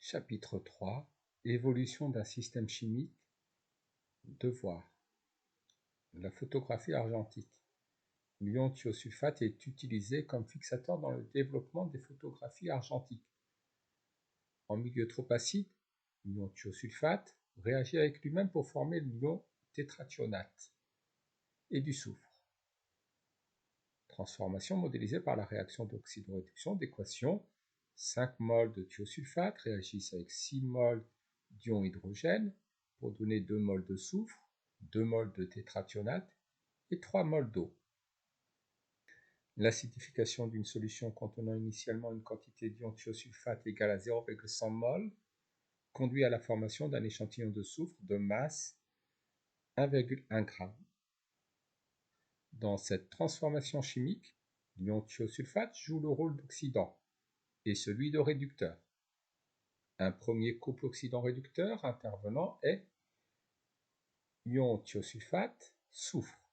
Chapitre 3 Évolution d'un système chimique. Devoir. La photographie argentique. L'ion thiosulfate est utilisé comme fixateur dans le développement des photographies argentiques. En milieu trop acide, l'ion thiosulfate réagit avec lui-même pour former l'ion tétrathionate et du soufre. Transformation modélisée par la réaction d'oxydoréduction d'équation. 5 moles de thiosulfate réagissent avec 6 moles d'ion hydrogène pour donner 2 moles de soufre, 2 moles de tétrathionate et 3 moles d'eau. L'acidification d'une solution contenant initialement une quantité d'ion thiosulfate égale à 0,100 mol conduit à la formation d'un échantillon de soufre de masse 1,1 g. Dans cette transformation chimique, l'ion thiosulfate joue le rôle d'oxydant et celui de réducteur. Un premier couple oxydant-réducteur intervenant est ion thiosulfate-soufre.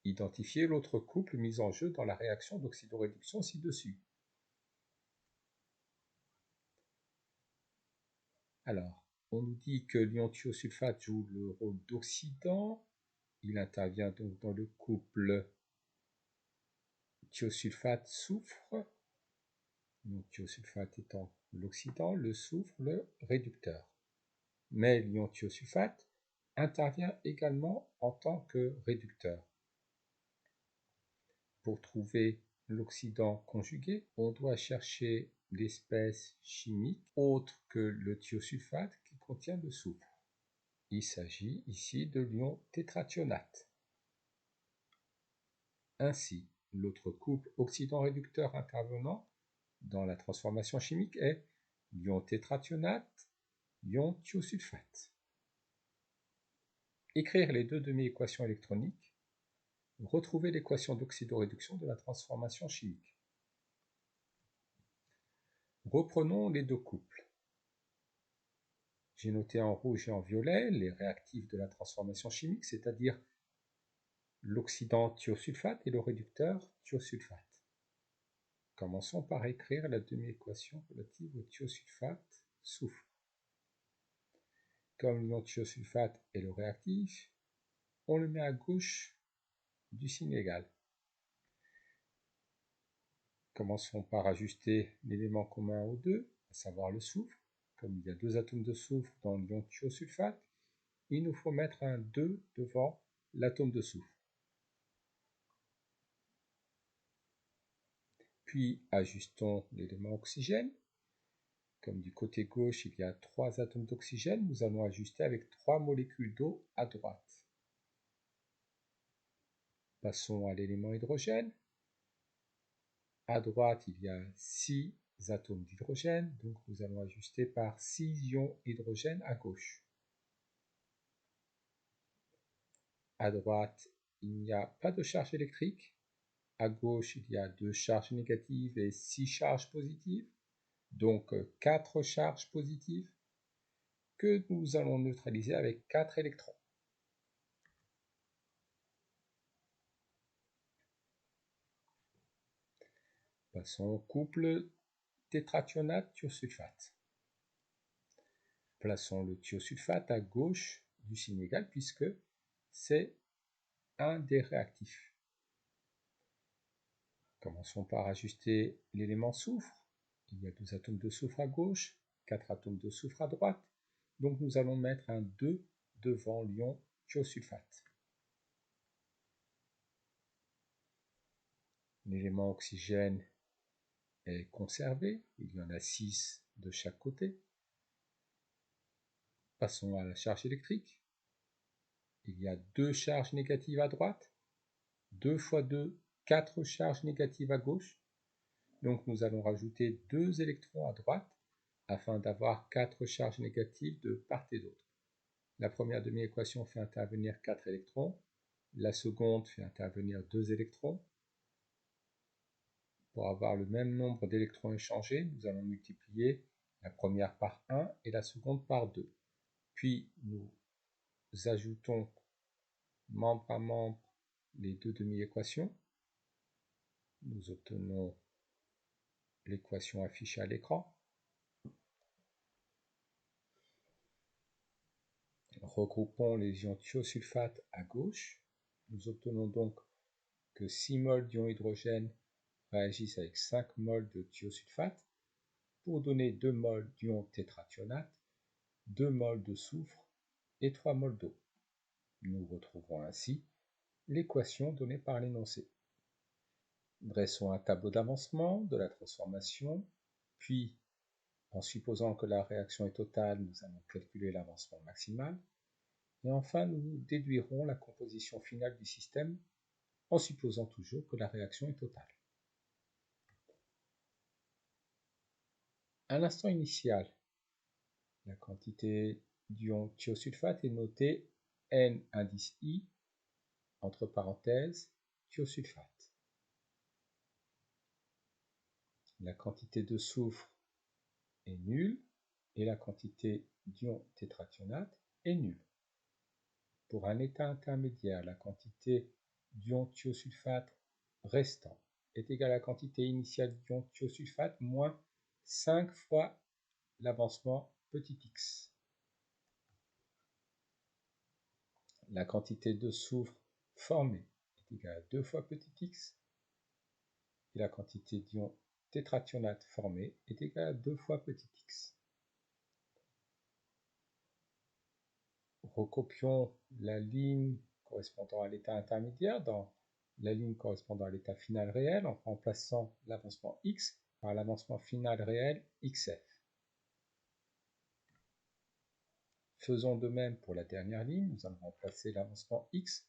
Identifiez l'autre couple mis en jeu dans la réaction d'oxydoréduction ci-dessus. Alors, on nous dit que l'ion thiosulfate joue le rôle d'oxydant. Il intervient donc dans le couple thiosulfate-soufre. L'ion thiosulfate étant l'oxydant, le soufre le réducteur. Mais l'ion thiosulfate intervient également en tant que réducteur. Pour trouver l'oxydant conjugué, on doit chercher l'espèce chimique autre que le thiosulfate qui contient le soufre. Il s'agit ici de l'ion tétrathionate. Ainsi, l'autre couple oxydant-réducteur intervenant dans la transformation chimique est l'ion tétrathionate, ion thiosulfate. Écrire les deux demi-équations électroniques. Retrouver l'équation d'oxydoréduction de la transformation chimique. Reprenons les deux couples. J'ai noté en rouge et en violet les réactifs de la transformation chimique, c'est-à-dire l'oxydant thiosulfate et le réducteur thiosulfate. Commençons par écrire la demi-équation relative au thiosulfate soufre. Comme l'ion thiosulfate est le réactif, on le met à gauche du signe égal. Commençons par ajuster l'élément commun aux deux, à savoir le soufre. Comme il y a deux atomes de soufre dans l'ion thiosulfate, il nous faut mettre un 2 devant l'atome de soufre. Puis ajustons l'élément oxygène. Comme du côté gauche il y a 3 atomes d'oxygène, nous allons ajuster avec 3 molécules d'eau à droite. Passons à l'élément hydrogène. À droite il y a 6 atomes d'hydrogène, donc nous allons ajuster par 6 ions hydrogène à gauche. À droite, il n'y a pas de charge électrique. À gauche, il y a 2 charges négatives et 6 charges positives, donc 4 charges positives que nous allons neutraliser avec 4 électrons. Passons au couple tétrathionate-thiosulfate. Plaçons le thiosulfate à gauche du signe égal puisque c'est un des réactifs. Commençons par ajuster l'élément soufre. Il y a 2 atomes de soufre à gauche, 4 atomes de soufre à droite. Donc nous allons mettre un 2 devant l'ion thiosulfate. L'élément oxygène est conservé, il y en a 6 de chaque côté. Passons à la charge électrique. Il y a 2 charges négatives à droite, 2 fois 2, 4 charges négatives à gauche. Donc nous allons rajouter 2 électrons à droite afin d'avoir 4 charges négatives de part et d'autre. La première demi-équation fait intervenir 4 électrons, la seconde fait intervenir 2 électrons. Pour avoir le même nombre d'électrons échangés, nous allons multiplier la première par 1 et la seconde par 2. Puis nous ajoutons membre à membre les deux demi-équations. Nous obtenons l'équation affichée à l'écran. Regroupons les ions thiosulfate à gauche. Nous obtenons donc que 6 moles d'ion hydrogène réagissent avec 5 moles de thiosulfate pour donner 2 moles d'ion tétrathionate, 2 moles de soufre et 3 moles d'eau. Nous retrouvons ainsi l'équation donnée par l'énoncé. Dressons un tableau d'avancement de la transformation, puis, en supposant que la réaction est totale, nous allons calculer l'avancement maximal, et enfin nous déduirons la composition finale du système en supposant toujours que la réaction est totale. À l'instant initial, la quantité d'ion thiosulfate est notée N indice I, entre parenthèses, thiosulfate. La quantité de soufre est nulle et la quantité d'ion tétrathionate est nulle. Pour un état intermédiaire, la quantité d'ion thiosulfate restant est égale à la quantité initiale d'ion thiosulfate moins 5 fois l'avancement petit x. La quantité de soufre formée est égale à 2 fois petit x et la quantité d'ion tétrathionate formée est égale à 2 fois petit x. Recopions la ligne correspondant à l'état intermédiaire dans la ligne correspondant à l'état final réel en remplaçant l'avancement x par l'avancement final réel xf. Faisons de même pour la dernière ligne, nous allons remplacer l'avancement x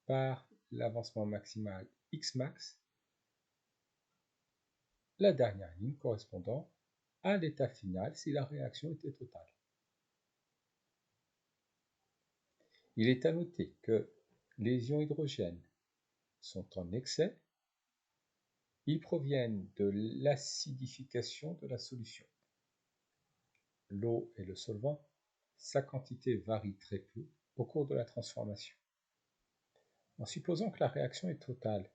par l'avancement maximal xmax, la dernière ligne correspondant à l'état final si la réaction était totale. Il est à noter que les ions hydrogène sont en excès. Ils proviennent de l'acidification de la solution. L'eau est le solvant, sa quantité varie très peu au cours de la transformation. En supposant que la réaction est totale,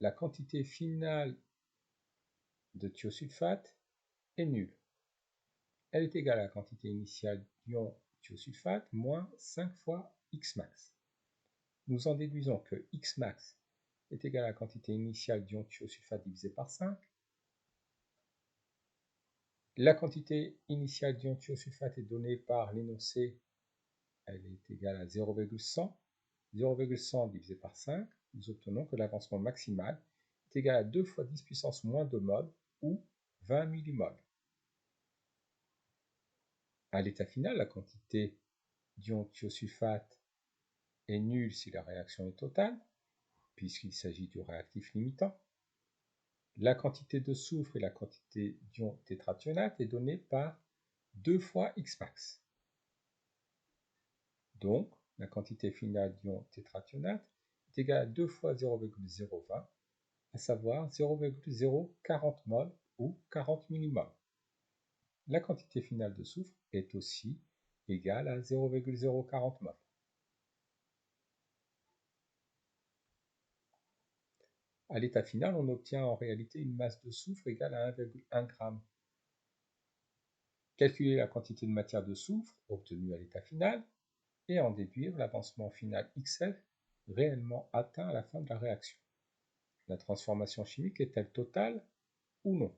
la quantité finale de thiosulfate est nulle. Elle est égale à la quantité initiale d'ion thiosulfate moins 5 fois Xmax. Nous en déduisons que Xmax est égal à la quantité initiale d'ion thiosulfate divisé par 5. La quantité initiale d'ion thiosulfate est donnée par l'énoncé, elle est égale à 0,100. 0,100 divisé par 5, nous obtenons que l'avancement maximal est égal à 2 fois 10 puissance moins 2 mol, ou 20 millimoles. À l'état final, la quantité d'ion thiosulfate est nulle si la réaction est totale, puisqu'il s'agit du réactif limitant. La quantité de soufre et la quantité d'ion tétrathionate est donnée par 2 fois Xmax. Donc, la quantité finale d'ion tétrathionate est égale à 2 fois 0,020, à savoir 0,040 mol ou 40 millimoles. La quantité finale de soufre est aussi égale à 0,040 mol. À l'état final, on obtient en réalité une masse de soufre égale à 1,1 g. Calculer la quantité de matière de soufre obtenue à l'état final et en déduire l'avancement final XF réellement atteint à la fin de la réaction. La transformation chimique est-elle totale ou non?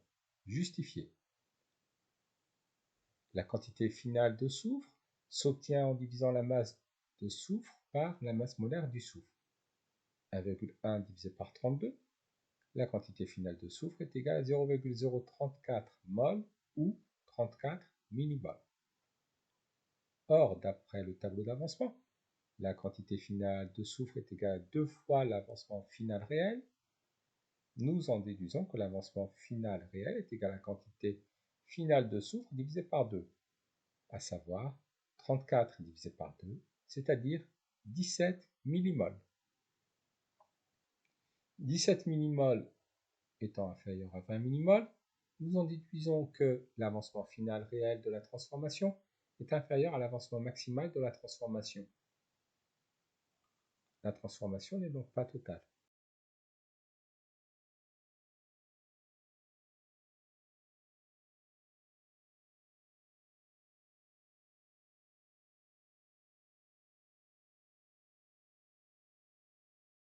Justifiée. La quantité finale de soufre s'obtient en divisant la masse de soufre par la masse molaire du soufre. 1,1 divisé par 32, la quantité finale de soufre est égale à 0,034 mol ou 34 millimoles. Or, d'après le tableau d'avancement, la quantité finale de soufre est égale à 2 fois l'avancement final réel. Nous en déduisons que l'avancement final réel est égal à la quantité finale de soufre divisé par 2, à savoir 34 divisé par 2, c'est-à-dire 17 millimoles. 17 millimoles étant inférieur à 20 millimoles, nous en déduisons que l'avancement final réel de la transformation est inférieur à l'avancement maximal de la transformation. La transformation n'est donc pas totale.